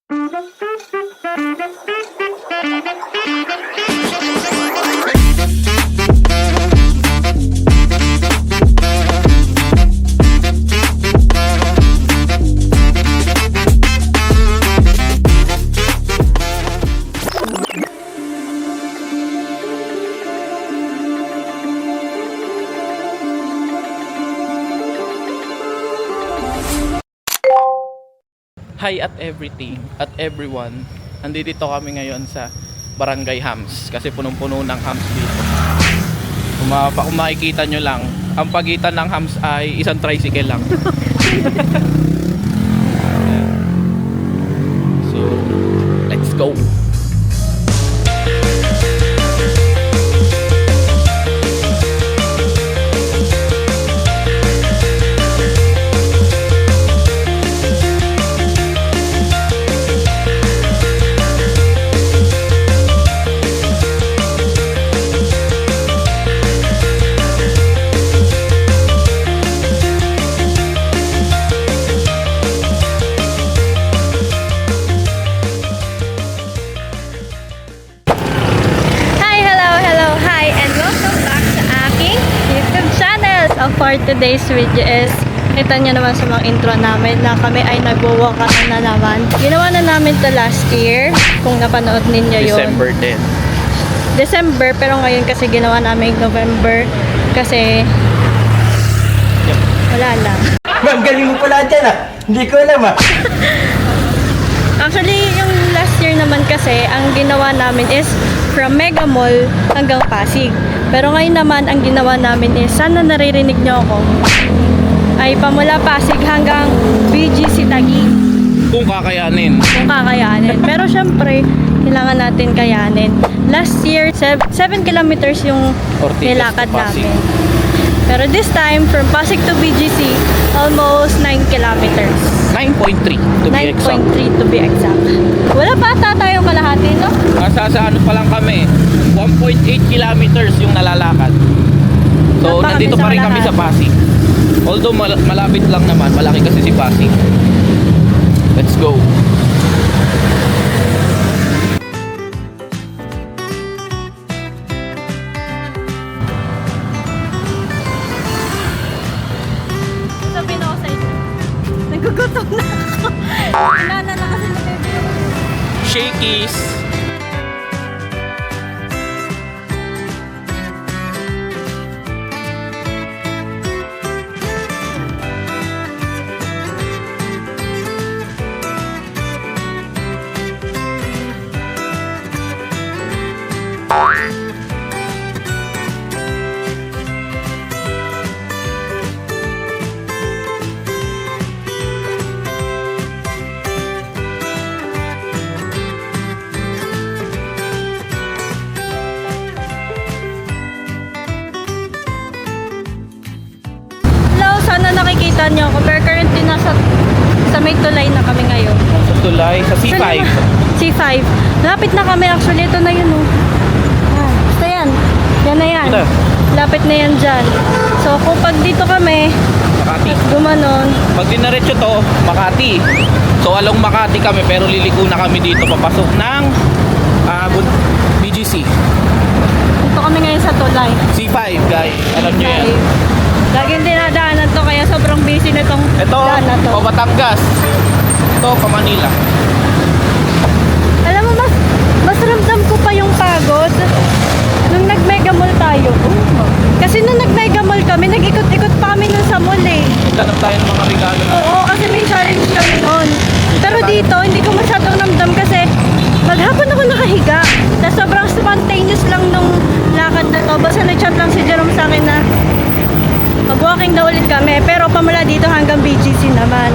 Hi at everything, at everyone. Nandito kami ngayon sa Barangay Hams kasi punong-puno ng hams dito. Kung makikita nyo lang, ang pagitan ng hams ay isang tricycle lang. So, let's go! For today's video is kita nyo naman sa mga intro namin na kami ay nagwo-walk na naman. Ginawa na namin to last year kung napanood ninyo yun. December 10. December, pero ngayon kasi ginawa namin November kasi wala lang. Ma'am, galing mo pala dyan ah. Hindi ko alam ah. Actually, yung last year naman kasi ang ginawa namin is from Mega Mall hanggang Pasig. Pero ngayon naman, ang ginawa namin is, sana naririnig nyo ako, ay pamula Pasig hanggang BGC Taguig. Kung kakayanin. Kung kakayanin. Pero syempre, kailangan natin kayanin. Last year, 7 kilometers yung Ortigas nilakad to Pasig. namin. Pero this time, from Pasig to BGC, almost 9 kilometers. 9.3 to be exact. 9.3 to be exact. Wala pa ata tayong kalahati, no? Nasa sa ano pa lang kami, 1.8 kilometers yung nalalakad. So, Saan pa nandito kami pa sa rin kami sa kalahati? Pasig. Although malapit lang naman, malaki kasi si Pasig. Let's go. Sabihin ako sa inyo, nagugutom na ako. Inana na kasi na baby. Shakies. Hello, sana nakikita niyo ako. Pero currently sa may tulay na kami ngayon. Sa tulay, sa C5. C5. Lapit na kami actually. Ito na yun, oh. Basta yan. Yan na yan. Ito. Lapit na yan dyan. So, kung pag dito kami, Makati. gumanon. Pag dinaretso to, Makati. So, along Makati kami, pero liliko na kami dito papasok ng BGC. Dito kami ngayon sa tulay. C5, guys. Alam nyo yan. Laging dinadaanan to, kaya sobrang busy na tong Ito, daan na to. pa Batangas. Ito, pa Manila. Alam mo, mas ramdam ko pa yung pagod nung nag-mega mall tayo. Kasi nung nag-mega mall kami, nag-ikot-ikot pa kami nun sa mall eh. Nagtanong tayo ng mga regalo na. Oo, kasi may challenge kami noon. Pero dito, hindi ko masyadong ramdam kasi maghapon ako nakahiga. Na sobrang spontaneous lang nung lakad na to. Basta nag-chat lang si Jerome sa akin na mag-walking daw ulit kami. Pero pamula dito hanggang BGC naman.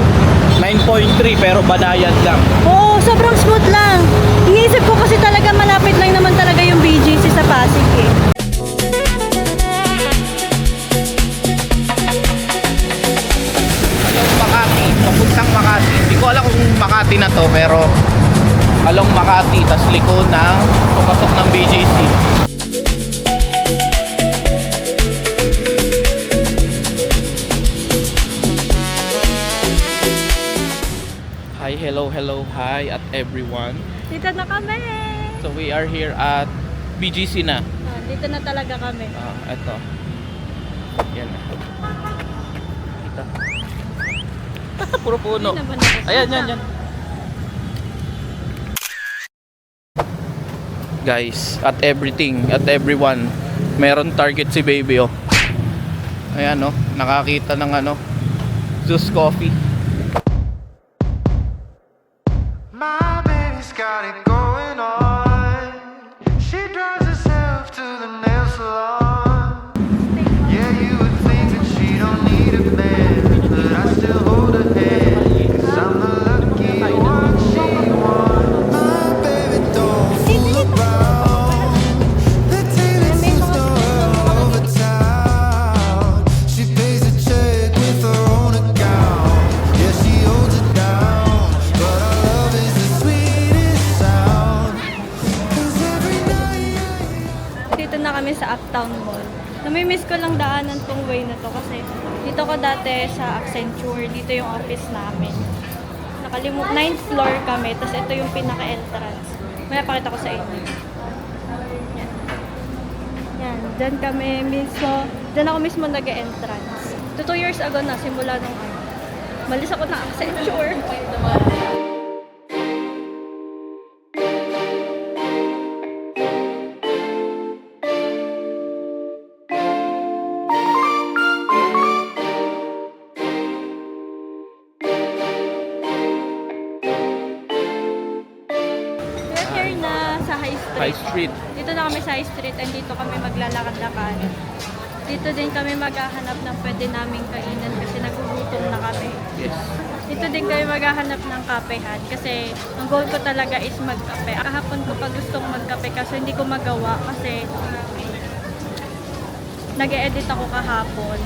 9.3 pero banayan lang. Oo, sobrang smooth lang. Iniisip ko kasi talaga malapit lang naman talaga yung BGC sa Pasig eh. Along Makati, papuntang Makati. Hindi ko alam kung Makati na to pero along Makati, tas liko ng papasok ng BGC. Hi, hello, hi at everyone. Dito na kami! So we are here at BGC na. Dito na talaga kami. Ito. Yan. Ito. Puro puno. Hindi naman ako. Ayan, yan. Guys, at everything, at everyone, meron target si baby, oh. Ayan, oh. Nakakita ng ano, Zeus Coffee. My baby's got it going on. She drives herself to the nail salon. Yeah, you would think that she don't need a man, but I still hold her hand, 'cause I'm the lucky one she wants. My baby don't fool around. The tailors seems to her all over town. She pays a check with her own account. Yeah, she holds it down, but our love is the sweetest sound. 'Cause every night Dito na kami sa Uptown Mall. Namimiss ko lang daanan tong way na to kasi dito ko dati sa Accenture, dito yung office namin. 9th floor kami, tapos ito yung pinaka-entrance. May napakita ko sa inyo. Yan. Yan, dyan kami mismo, dyan ako mismo nag-entrance. 2 years ago na, simula nung ano. Malis ako na Accenture. We're here na sa High Street. High Street. Dito na kami sa High Street and dito kami maglalakad-lakad. Dito din kami maghahanap ng pwede naming kainan kasi nagugutom na kami. Yes. Dito din kami maghahanap ng kapehan kasi ang goal ko talaga is magkape. Kahapon ko pa gustong magkape kasi hindi ko magawa kasi nag-e-edit ako kahapon.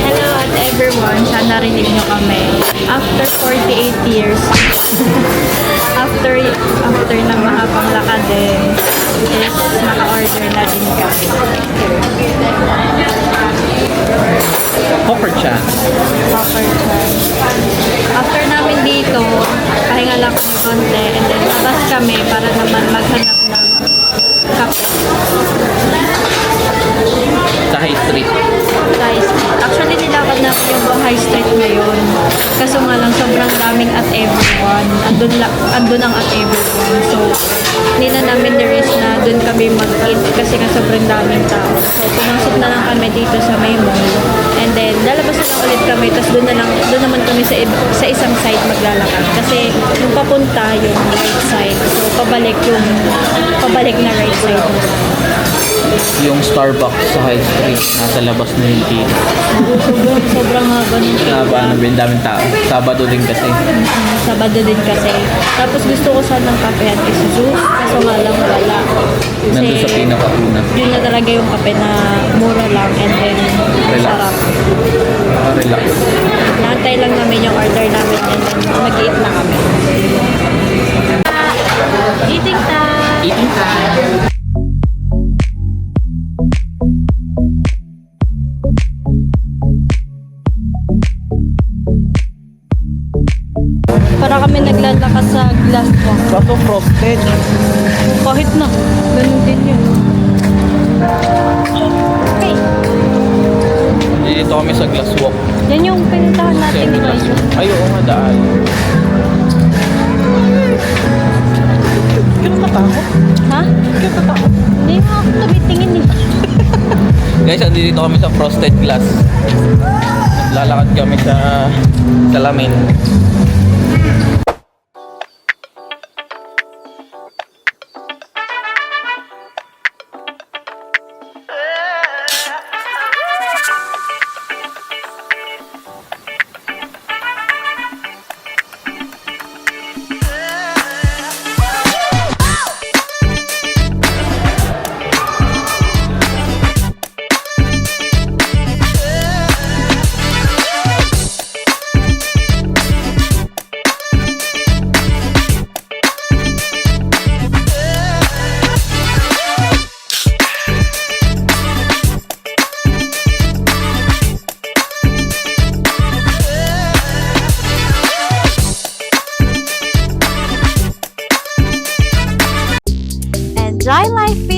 Hello at everyone, sana narinig nyo kami. After 48 years, after ng mahabang lakad is naka-order na din kami. Hawker Chan. Hawker Chan. After namin dito, pahinga lang kami konti and then labas kami para naman maghanap ng kape. Sa High Street. High Street. Actually, nilakad namin yung buong High Street ngayon. Kaso nga lang, sobrang daming at everyone. Andun ang at everyone. So, hindi na namin na-risk na dun kami mag-eat kasi nga sobrang daming tao. So, pumasok na lang kami dito sa may mall. And then, lalabas na lang ulit kami. Tapos doon naman kami sa isang side maglalakad. Kasi yung papunta, yung right side. So, pabalik na right side. Yung Starbucks sa High Street. Nasa labas na yung dito. Sobrang haba ng Haba na bin daming tao. Sabado din kasi. Sabado din kasi. Tapos gusto ko sanang kape at is juice. Kaso nga lang wala. Nandun sa pinakauna. Yun na talaga yung kape na mura lang and then Relax. sarap. Relax. Naantay lang namin yung order namin and then mag-eat na kami. Eating time! Eating time. Para kami naglalakas sa glass walk. Kaso frosted. Kahit na, ganun din yun. Okay. Dito kami sa glass walk. Yan yung pinuntahan natin Glass ngayon. walk. Ay, oo nga, daan. Kaya natakot. Ha? Hindi nga ako tumitingin eh. Guys, andito kami sa frosted glass. Lalakad kami sa salamin. Jai Life